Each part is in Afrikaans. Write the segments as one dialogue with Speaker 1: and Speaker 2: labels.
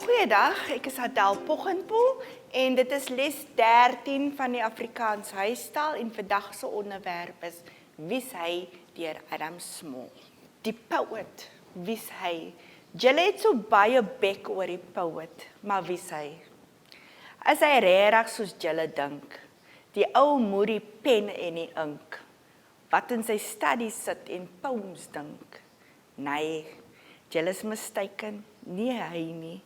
Speaker 1: Goeiedag, ek is Adel Poggenpoel en dit is les 13 van die Afrikaans huistaal en vandag se onderwerp is Wie's hy deur Adam Small. Die poet, wie's hy? Julle het so baie bek oor die poet, maar wie's hy? Is hy regtig soos julle dink? Die ou moet die pen en die ink, wat in sy studies sit en poems dink. Nee, julle is mistaken, nie hy nie.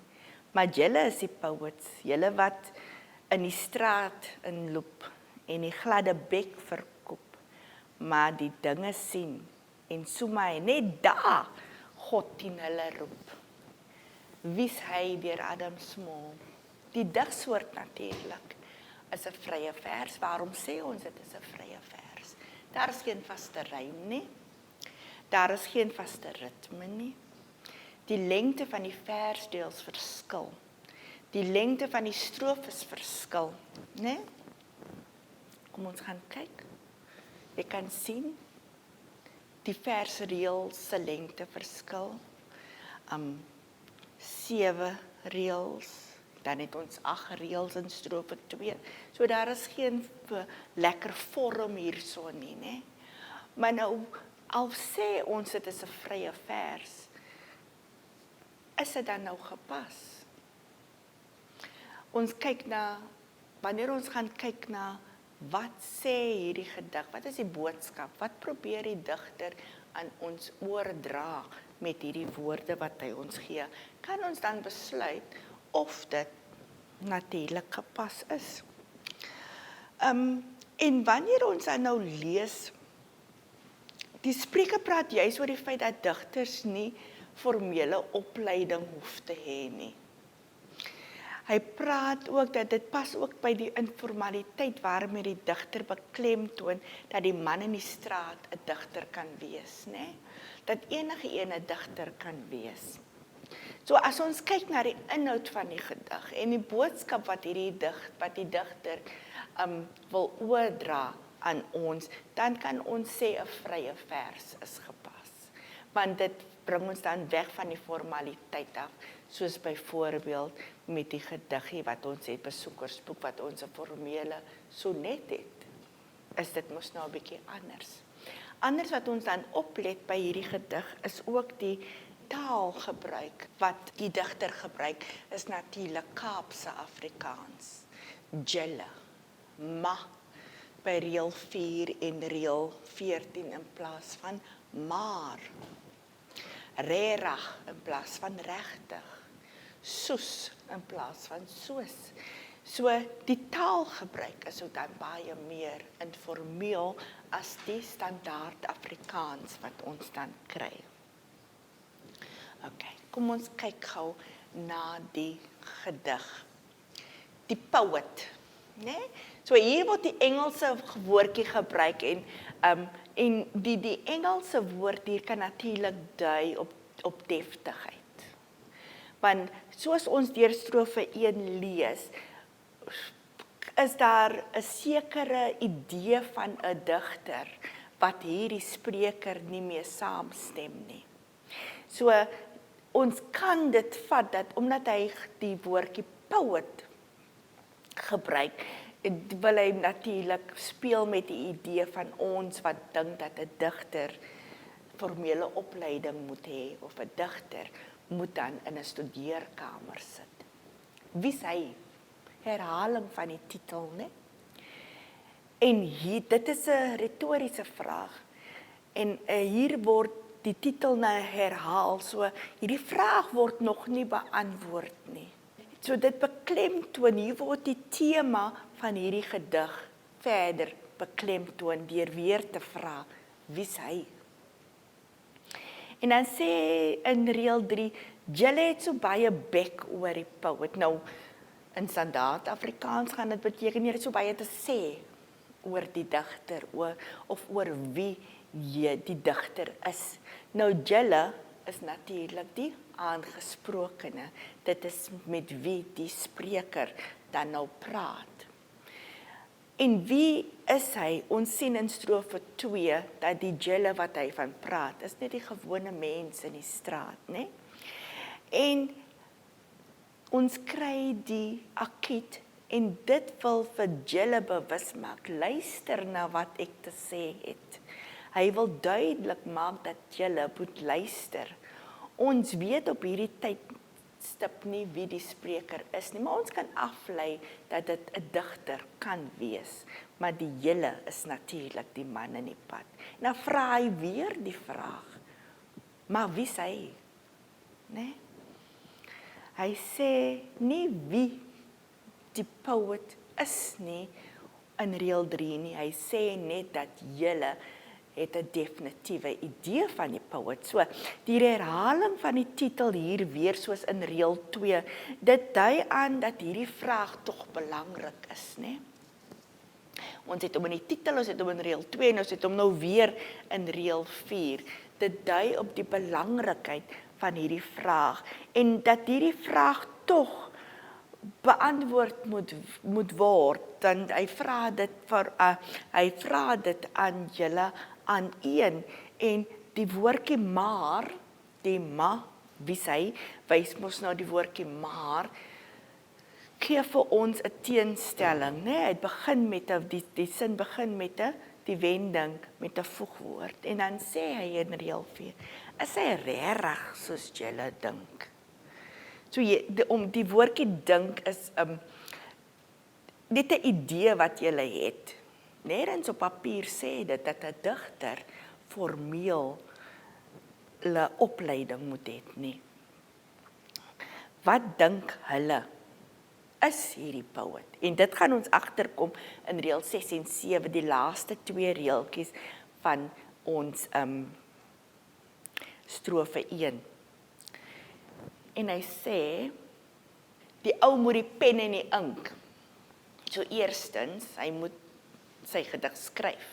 Speaker 1: Maar julle is die poets, julle wat in die straat inloop en die gladde bek verkoop, maar die dinge sien en so my net daar God in hulle roep. Wie's hy deur Adam Small? Die digsoort natuurlik is 'n vrye vers. Waarom sê ons dit is 'n vrye vers? Daar is geen vaste rym nie. Daar is geen vaste ritme nie. Die lengte van die versdeels verskil. Die lengte van die strofes verskil, né? Kom ons gaan kyk. Jy kan sien die versreëls se lengte verskil. 7 reëls, dan het ons 8 reëls in strofe 2. So daar is geen lekker vorm hierso nie, né? Maar nou al sê ons dit is 'n vrye vers, is dit dan nou gepas? Ons kyk na, wanneer ons gaan kyk na, wat sê hierdie gedig, wat is die boodskap, wat probeer die digter aan ons oordra met hierdie woorde wat hy ons gee, kan ons dan besluit of dit natuurlik gepas is. En wanneer ons dan nou lees, die Spreuke praat juis oor die feit dat digters nie formele opleiding hoef te hê nie. Hy praat ook dat dit pas ook by die informaliteit waarmee die digter beklemtoon dat die man in die straat 'n digter kan wees, né? Dat enige een 'n digter kan wees. So as ons kyk na die inhoud van die gedig en die boodskap wat die digter wil oordra aan ons, dan kan ons sê 'n vrye vers is gepas. Want dit bring ons dan weg van die formaliteit af, soos byvoorbeeld met die gediggie wat ons het, besoekersboek wat ons 'n formele sonnet het, is dit mos nou 'n bietjie anders. Anders wat ons dan oplet by hierdie gedig is ook die taalgebruik wat die digter gebruik, is natuurlik Kaapse Afrikaans. Julle, ma, by reël 4 en reël 14 in plaas van maar. Regtig in plaas van regtig. Soos in plaas van soos. So die taalgebruik is ook dan baie meer informeel as die standaard Afrikaans wat ons dan kry. OK, kom ons kyk gou na die gedig. Die poet, né? So hier word die Engelse woordjie gebruik en die Engelse woord hier kan natuurlik dui op deftigheid. Want soos ons deur strofe 1 lees, is daar 'n sekere idee van 'n digter wat hierdie spreker nie mee saamstem nie. So ons kan dit vat dat omdat hy die woordjie poet gebruik, wil hy natuurlik speel met die idee van ons wat dink dat 'n digter formele opleiding moet hê of 'n digter moet dan in 'n studeerkamer sit. Wie's hy? Herhaling van die titel, né? En hier, dit is 'n retoriese vraag. En hier word die titel nou herhaal, so hierdie vraag word nog nie beantwoord nie. So dit beklemtoon, hier word die tema van hierdie gedig verder beklemtoon deur weer te vra, wie's hy? En dan sê in reël 3, julle het so baie bek oor die poet. Nou, in standaard Afrikaans gaan dit beteken jy het so baie te sê oor die digter, of oor wie die digter is. Nou, julle is natuurlik die aangesprokene. Dit is met wie die spreker dan nou praat. En wie is hy? Ons sien in strofe 2 dat die julle wat hy van praat, is net die gewone mense in die straat, né? En Ons kry die akiet en dit wil vir julle bewus maak. Luister na wat ek te sê het. Hy wil duidelik maak dat julle moet luister. Ons weet op hierdie tydstip nie wie die spreker is nie, maar ons kan aflei dat dit 'n digter kan wees. Maar die julle is natuurlik die man in die pad. En dan vra hy weer die vraag, maar wie is hy? Nee? Hy sê nie wie die poet is nie in reël 3 nie. Hy sê net dat julle het 'n definitiewe idee van die poet. So, die herhaling van die titel hier weer soos in reël 2, dit dui aan dat hierdie vraag tog belangrik is, né? Ons het hom in die titel, ons het hom in reël 2 en ons het hom nou weer in reël 4. Dit dui op die belangrikheid van hierdie vraag en dat hierdie vraag tog beantwoord moet word, dan hy vra dit aan julle aan een en die woordjie maar, die ma, wie sy, wys mos nou die woordjie maar, gee vir ons 'n teenstelling, né? Hy begin met die sin begin met die wending met 'n voegwoord en dan sê hy in reël 4, is hy regtig soos julle dink? So om die woordjie dink is net 'n idee wat jy het. Nêrens op papier sê dit dat 'n digter formeel 'n opleiding moet hê nie. Wat dink hulle is hierdie poet? En dit gaan ons agterkom in reël 6 en 7, die laaste 2 reeltjies van ons strofe 1. En hy sê, die ou moet die pen en die ink. So eerstens, hy moet sy gedig skryf,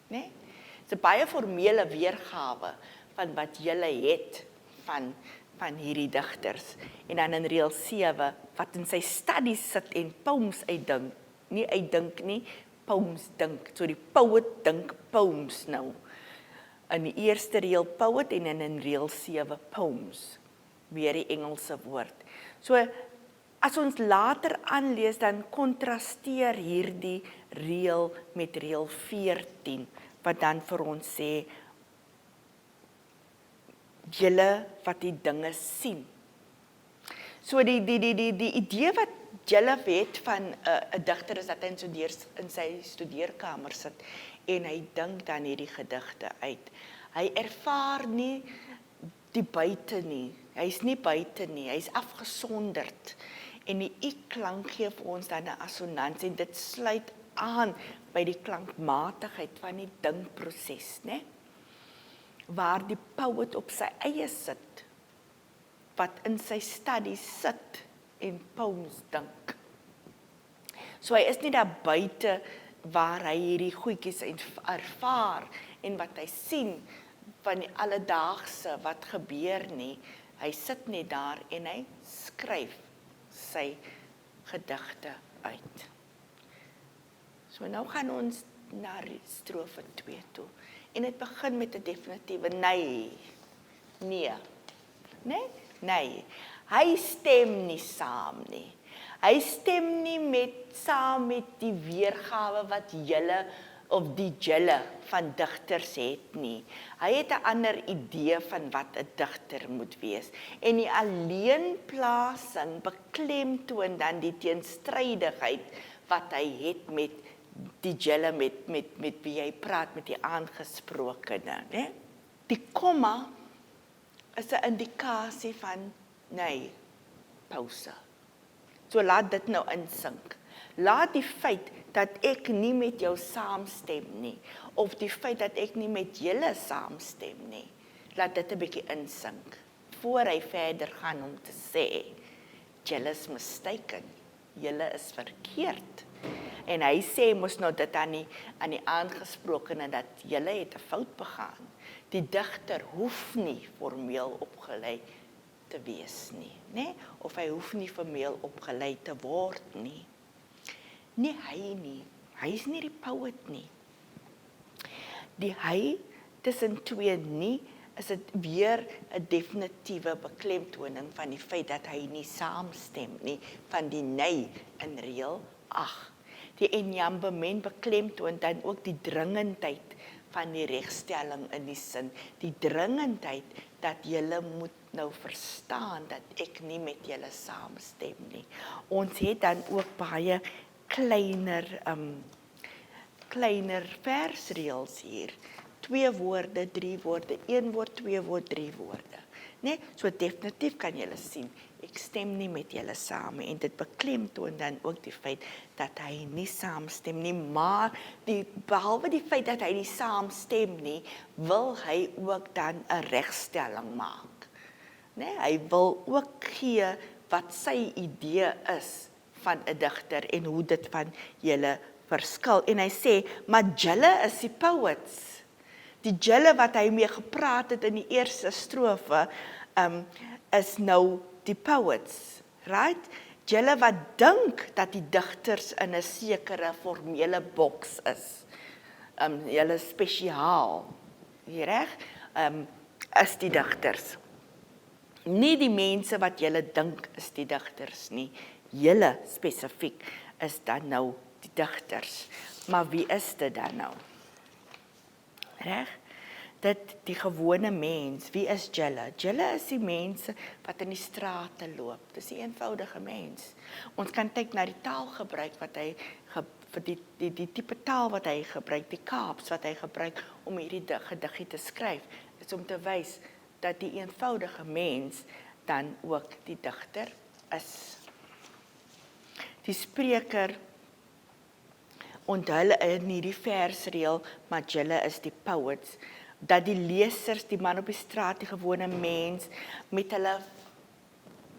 Speaker 1: né? Dis 'n baie formele weergawe van wat jy het van hierdie digters. En dan in reël 7, wat in sy studies sit en poems uitdink, nie uitdink nie, poems dink. So die poet dink poems nou. In die eerste reël poet en in reël 7 poems. Weer die Engelse woord. So, as ons later aanlees, dan kontrasteer hierdie reël met reël 14, wat dan vir ons sê, julle wat die dinge sien. So die idee wat julle het van 'n digter is dat hy in sy studeerkamer sit en hy dink dan hierdie gedigte uit. Hy ervaar nie die buite nie. Hy's nie buite nie, hy's afgesonderd. En die i-klank gee vir ons dan 'n assonansie en dit sluit aan by die klankmatigheid van die dinkproses, né? Waar die poet op sy eie sit, wat in sy studies sit en poems dink. So hy is nie daar buite waar hy hierdie goedjies ervaar en wat hy sien van die alledaagse wat gebeur nie. Hy sit net daar en hy skryf sy gedigte uit. So nou gaan ons na strofe 2 toe. En dit begin met 'n definitiewe nee. Nee. Hy stem nie saam nie. Hy stem nie saam met die weergawe wat julle of die julle van digters het nie. Hy het 'n ander idee van wat 'n digter moet wees. En die alleenplasing beklemtoon dan die teenstrydigheid wat hy het met die julle, met wie hy praat, met die aangesprokene, né? Die komma is 'n indikasie van nee, pause. So laat dit nou insink. Laat die feit dat ek nie met jou saamstem nie, of die feit dat ek nie met julle saamstem nie, laat dit 'n bietjie insink, voor hy verder gaan om te sê, julle is mistaken, julle is verkeerd. En hy sê mos nou dit aan die aangesprokene dat julle het 'n fout begaan. Die digter hoef nie formeel opgelei te wees nie, né? Of hy hoef nie formeel opgelei te word nie. Nie hy nie. Hy is nie die poet nie. Die hy tussen twee nie is dit weer 'n definitiewe beklemtoning van die feit dat hy nie saamstem nie, van die nee in reël 8. Die enjambement beklemtoon dan ook die dringendheid van die regstelling in die sin, die dringendheid dat julle moet nou verstaan dat ek nie met julle saamstem nie. Ons het dan ook baie kleiner versreëls hier. 2 woorde, 3 woorde, 1 woord, 2 woord, 3 woorde. Nee, so definitief kan julle sien, ek stem nie met julle saam en dit beklemtoon dan ook die feit dat hy nie saamstem nie, maar behalwe die feit dat hy nie saamstem nie, wil hy ook dan 'n regstelling maak. Nee, hy wil ook gee wat sy idee is van 'n digter en hoe dit van julle verskil. En hy sê, maar julle is die poets. Die julle wat hy mee gepraat het in die eerste strofe, is nou die poets, right? Julle wat dink dat die digters in 'n sekere formele boks is, julle spesiaal, reg, is die digters. Nie die mense wat julle dink is die digters nie, julle spesifiek is dan nou die digters. Maar wie is dit dan nou? Reg? Dit die gewone mens, wie is julle? Julle is die mense wat in die strate loop. Dis die eenvoudige mens. Ons kan kyk na die taalgebruik wat hy vir die tipe taal wat hy gebruik, die Kaaps wat hy gebruik om hierdie gediggie te skryf, is om te wys dat die eenvoudige mens dan ook die digter is. Die spreker onthul in hierdie versreël, maar julle is die poets, dat die lesers, die man op die straat, die gewone mens, met hulle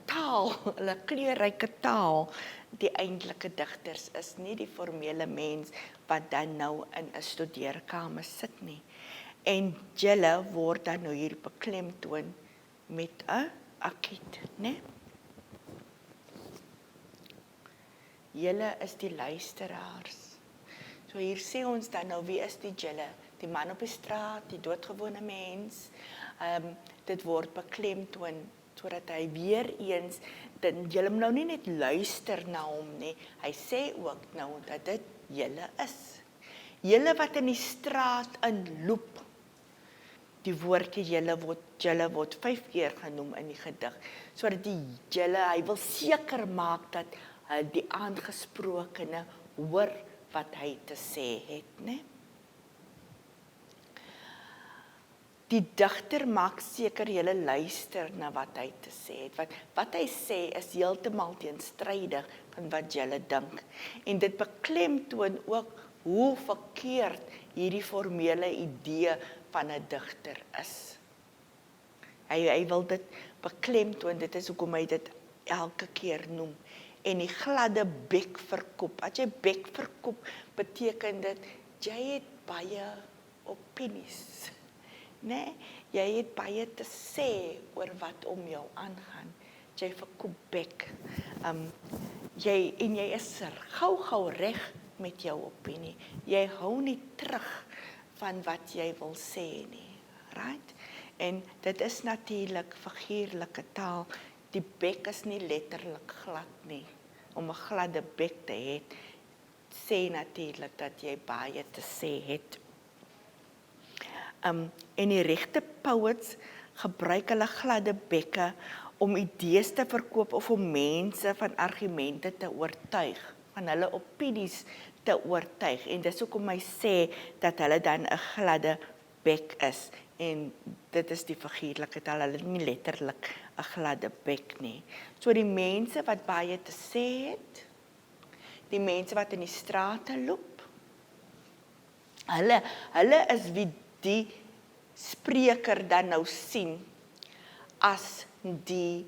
Speaker 1: taal, hulle kleurryke taal, die eintlike digters is, nie die formele mens wat dan nou in 'n studeerkamer sit nie. En julle word dan nou hier beklemtoon met 'n akiet, né? Julle is die luisteraars. So hier sê ons dan nou, wie is die julle? Die man op die straat, die doodgewone mens. Dit word beklemtoon sodat hy weer eens, julle moet nou nie net luister na hom nie. Hy sê ook nou dat dit julle is. Julle wat in die straat inloop. Die woordjie julle word 5 keer genoem in die gedig. Sodat die julle, hy wil seker maak dat die aangesprokene hoor wat hy te sê het, né? Die digter maak seker julle luister na wat hy te sê het. Wat hy sê is heeltemal teenstrydig van wat julle dink. En dit beklemtoon ook hoe verkeerd hierdie formele idee van 'n digter is. Hy wil dit beklemtoon, dit is hoekom hy dit elke keer noem. En die gladde bek verkoop. As jy bek verkoop, beteken dit, jy het baie opinies. Nee, jy het baie te sê oor wat om jou aangaan. Jy verkoop bek. Jy is gou reg met jou opinie. Jy hou nie terug van wat jy wil sê nie. Right? En dit is natuurlik figuurlike taal. Die bek is nie letterlik glad nie. Om 'n gladde bek te hê, sê natuurlik dat jy baie te sê het. En die regte poets gebruik hulle gladde bekke om idees te verkoop of om mense van argumente te oortuig, van hulle opinies te oortuig. En dis hoekom hy sê dat hulle dan 'n gladde bek is. En dit is die figuurlike taal, hulle nie letterlik 'n gladde bek nie. So die mense wat baie te sê het, die mense wat in die strate loop, hulle is wie die spreker dan nou sien as die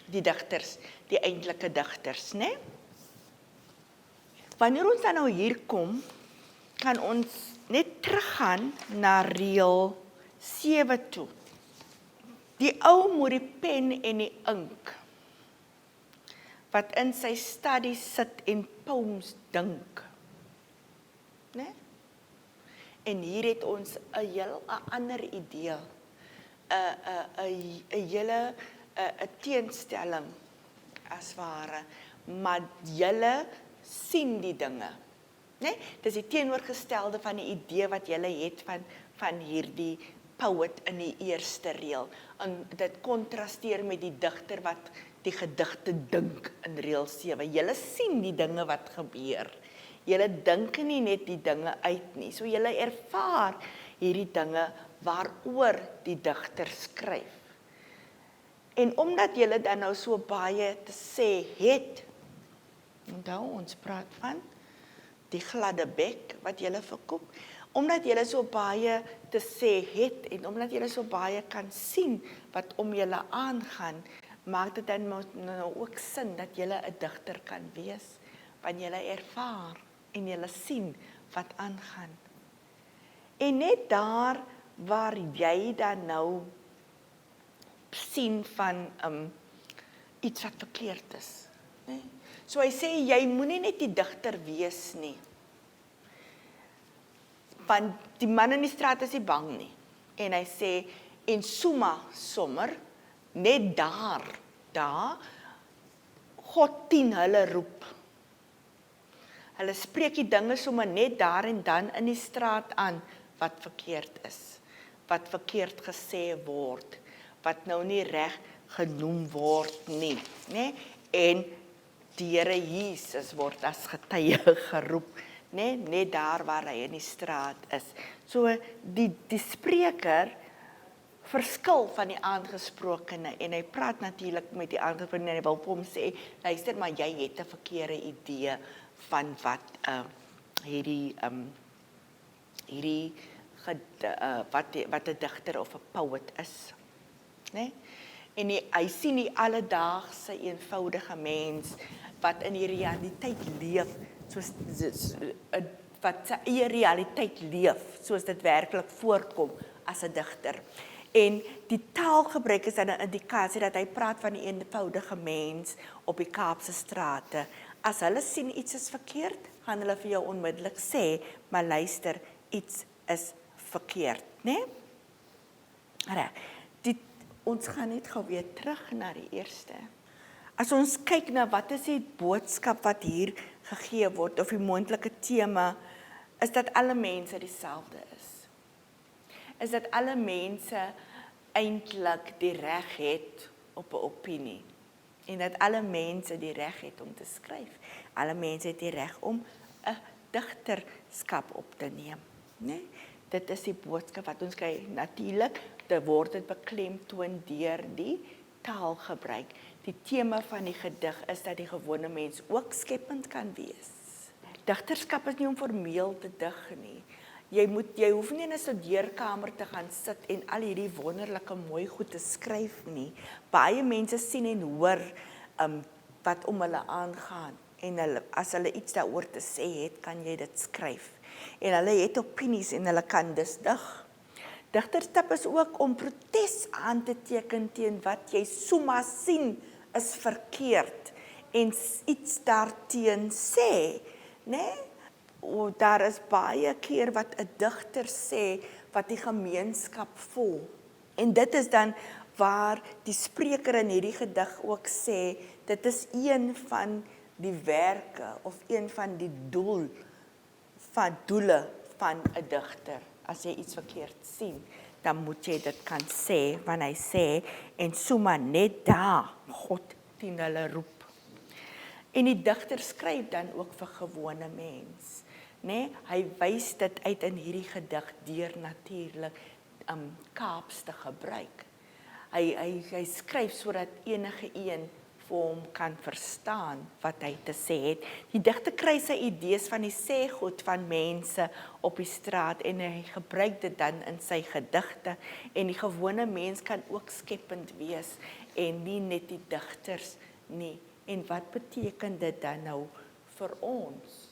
Speaker 1: digters, die eintlike digters, né? Wanneer ons dan nou hier kom, kan ons net teruggaan na reël 7 toe. Die ou moet die pen en die ink, wat in sy studies sit en poems dink, né? En hier het ons 'n heel 'n ander idee, 'n hele 'n teenstelling as ware, maar julle sien die dinge. Nee? Dis die teenoorgestelde van die idee wat julle het van hierdie poet in die eerste reël. En dit kontrasteer met die digter wat die gedigte dink in reël 7. Julle sien die dinge wat gebeur. Julle dink nie net die dinge uit nie. So julle ervaar hierdie dinge waaroor die digter skryf. En omdat julle dan nou so baie te sê het, onthou ons praat van die gladde bek wat julle verkoop, omdat julle so baie te sê het en omdat julle so baie kan sien wat om julle aangaan, maak dit dan nou ook sin dat julle 'n digter kan wees, want julle ervaar en julle sien wat aangaan. En net daar waar jy dan nou sien van iets wat verkeerd is. Nee? So hy sê, jy moenie net die digter wees nie. Want die man in die straat is nie bang nie. En hy sê, en sommer, net daar, God 10 hulle roep. Hulle spreek die dinge sommer net daar en dan in die straat aan, wat verkeerd is, wat verkeerd gesê word, wat nou nie reg genoem word nie. Nee? En die Here Jesus word as getuie geroep, net daar waar hy in die straat is. So die spreker verskil van die aangesprokene en hy praat natuurlik met die aangesprokene en hy wil vir hom sê, luister, maar jy het 'n verkeerde idee van wat wat 'n digter of 'n poet is. Nee? En hy sien die alledaagse eenvoudige mens wat in die realiteit leef, soos wat sy eie realiteit leef, soos dit werklik voorkom as 'n digter. En die taalgebruik is dan 'n indikasie dat hy praat van die eenvoudige mens op die Kaapse strate. As hulle sien iets is verkeerd, gaan hulle vir jou onmiddellik sê, maar luister, iets is verkeerd, né? Ons gaan net gou weer terug na die eerste. As ons kyk na wat is die boodskap wat hier gegee word, of die moontlike tema, is dat alle mense dieselfde is. Is dat alle mense eintlik die reg het op 'n opinie. En dat alle mense die reg het om te skryf. Alle mense het die reg om 'n digterskap op te neem. Nee? Dit is die boodskap wat ons kry. Natuurlik, dit word dit beklemtoon deur die taalgebruik. Die tema van die gedig is dat die gewone mens ook skepend kan wees. Digterskap is nie om formeel te dig nie. Jy hoef nie in 'n studeerkamer te gaan sit en al hierdie wonderlike mooi goed te skryf nie. Baie mense sien en hoor wat om hulle aangaan. En as hulle iets daaroor te sê het, kan jy dit skryf. En hulle het opinies en hulle kan dus dig. Digterskap is ook om protes aan te teken teen wat jy sommer sien is verkeerd en iets daarteen sê, né? Daar is baie keer wat 'n digter sê wat die gemeenskap voel. En dit is dan waar die spreker in hierdie gedig ook sê, dit is een van die werke of een van die doele van 'n digter. As jy iets verkeerd sien, dan moet jy dit kan sê, want hy sê, en sommer net daar, God 10 hulle roep. En die digter skryf dan ook vir gewone mens. Nee, hy wys dit uit in hierdie gedig deur natuurlik Kaaps te gebruik. Hy skryf sodat enige een vir hom kan verstaan wat hy te sê het. Die digter kry sy idees van die sêgoed van mense op die straat en hy gebruik dit dan in sy gedigte en die gewone mens kan ook skepend wees en nie net die digters nie. En wat beteken dit dan nou vir ons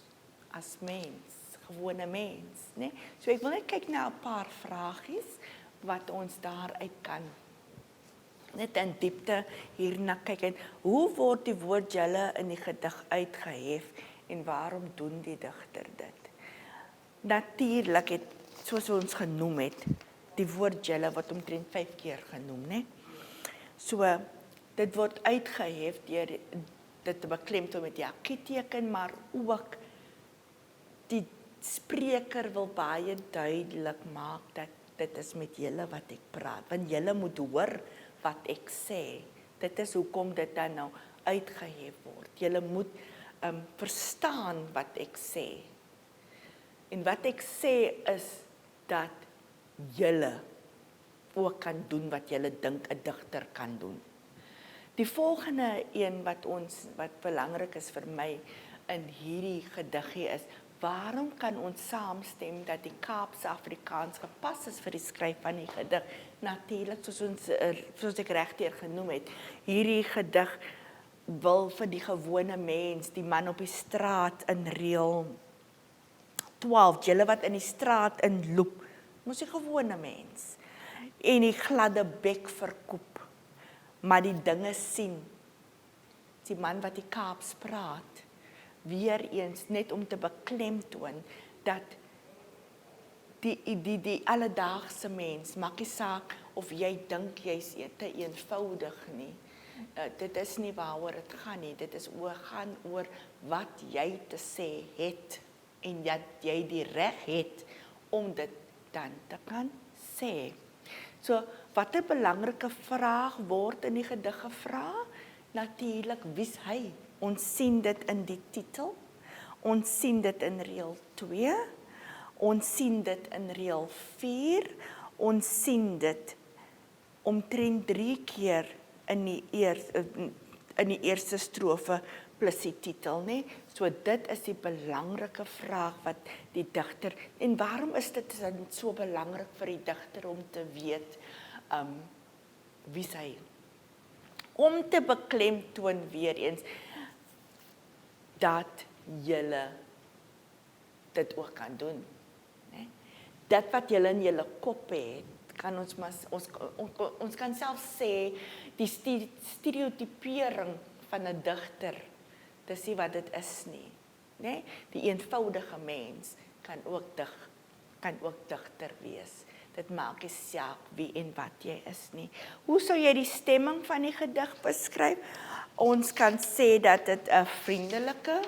Speaker 1: as mens, gewone mens, né? So ek wil net kyk na 'n paar vragies wat ons daaruit kan net in diepte hierna kyk. En hoe word die woord julle in die gedig uitgehef en waarom doen die digter dit? Natuurlik soos ons genoem het, die woord julle word omtrent 5 keer genoem, né? So, dit word uitgehef deur dit te beklemtoon met die akkieteken, maar ook die spreker wil baie duidelik maak dat dit is met julle wat ek praat, want julle moet hoor wat ek sê. Dit is hoekom dit dan nou uitgehef word. Julle moet verstaan wat ek sê. En wat ek sê is dat julle ook kan doen wat julle dink 'n digter kan doen. Die volgende een wat belangrik is vir my in hierdie gediggie is, waarom kan ons saamstem dat die Kaapse Afrikaans gepas is vir die skryf van die gedig? Natuurlik, soos ek regdeur genoem het, hierdie gedig wil vir die gewone mens, die man op die straat in reël 12, julle wat in die straat inloop, mos die gewone mens, en die gladde bek verkoop, maar die dinge sien, die man wat die Kaaps praat, weer eens net om te beklemtoon dat die alledaagse mens, maak nie saak of jy dink jy's te eenvoudig nie. Dit is nie waaroor dit gaan nie, dit is gaan oor wat jy te sê het en dat jy die reg het om dit dan te kan sê. So, wat 'n belangrike vraag word in die gedig gevra? Natuurlik, wie's hy? Ons sien dit in die titel, ons sien dit in reël 2, ons sien dit in reël 4, ons sien dit omtrent 3 keer in die eerste strofe plus die titel, né? So dit is die belangrike vraag wat die digter, en waarom is dit so belangrik vir die digter om te weet wie's hy? Om te beklemtoon weer eens dat julle dit ook kan doen, né? Dit wat julle in julle kop het, kan ons kan self sê die stereotypering van 'n digter, dis nie wat dit is nie, né? Die eenvoudige mens kan ook digter wees. Dit maak nie saak wie en wat jy is nie. Hoe sou jy die stemming van die gedig beskryf? Ons kan sê dat dit 'n vriendelike,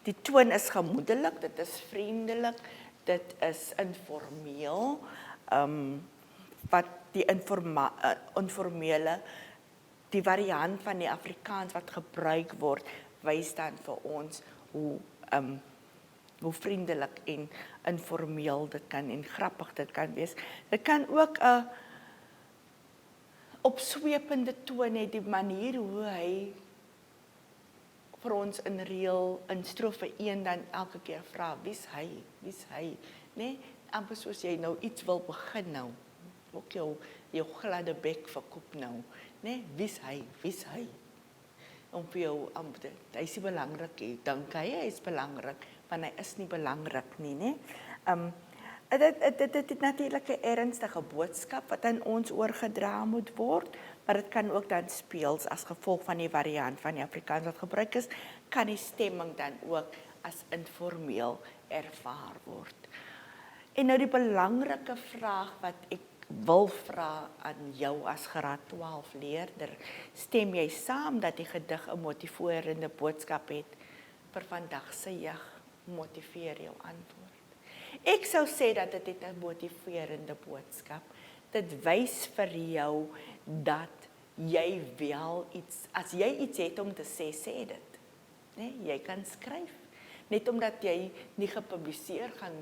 Speaker 1: die toon is gemoedelik, dit is vriendelik, dit is informeel, wat die informele, die variant van die Afrikaans wat gebruik word, wys dan vir ons hoe vriendelik en informeel dit kan en grappig dit kan wees. Dit kan ook 'n opswepende toon hê, die manier hoe hy vir ons in strofe 1 dan elke keer vra, wie's hy, né? Amper soos jy nou iets wil begin nou, ook jou gladde bek verkoop nou, né? Wie's hy? Om vir jou, hy is nie belangrik, dink hy is belangrik, want hy is nie belangrik nie, né? Dit het natuurlik 'n ernstige boodskap wat aan ons oorgedra moet word, maar dit kan ook dan speel as gevolg van die variant van die Afrikaans wat gebruik is, kan die stemming dan ook as informeel ervaar word. En nou die belangrike vraag wat ek wil vra aan jou as graad 12 leerder, stem jy saam dat die gedig 'n motiverende boodskap het vir vandag se jeug? Motiveer jou antwoord. Ek sou sê dat dit het 'n motiverende boodskap. Dit wys vir jou dat jy wel iets, as jy iets het om te sê, sê dit. Nee, jy kan skryf. Net omdat jy nie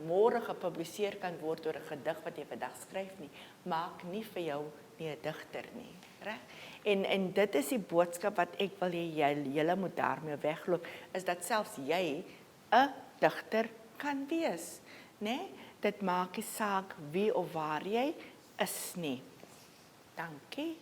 Speaker 1: môre gepubliseer kan word oor 'n gedig wat jy vandag skryf nie, maak nie vir jou nie 'n digter nie, reg? En dit is die boodskap wat ek wil hê julle moet daarmee wegloop, is dat selfs jy 'n digter kan wees, né? Dit maak nie saak wie of waar jy is nie. Dankie.